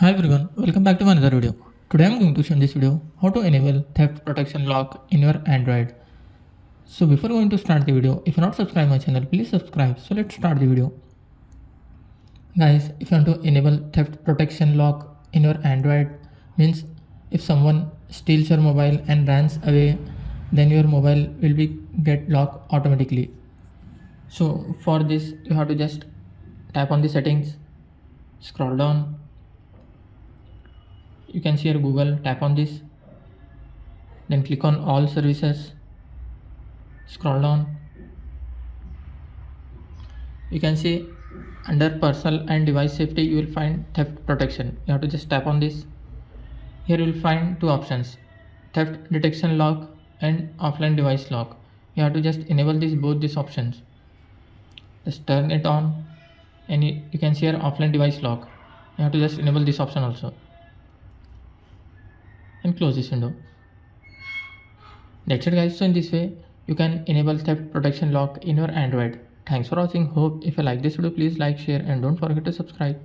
Hi everyone, welcome back to another video. Today I'm going to show in this video how to enable theft protection lock in your Android. So before going to start the video, if you're not subscribed my channel, please subscribe. So let's start the video. Guys, if you want to enable theft protection lock in your Android, means if someone steals your mobile and runs away, then your mobile will be get locked automatically. So for this you have to just tap on the settings, scroll down. You can see here Google, tap on this, then click on all services, scroll down. You can see under personal and device safety you will find theft protection. You have to just tap on this. Here you will find two options, theft detection lock and offline device lock. You have to just enable both these options, just turn it on, and you can see here offline device lock. You have to just enable this option also and close this window. That's it guys. So in this way you can enable theft protection lock in your Android. Thanks for watching. Hope if you like this video, please like, share and don't forget to subscribe.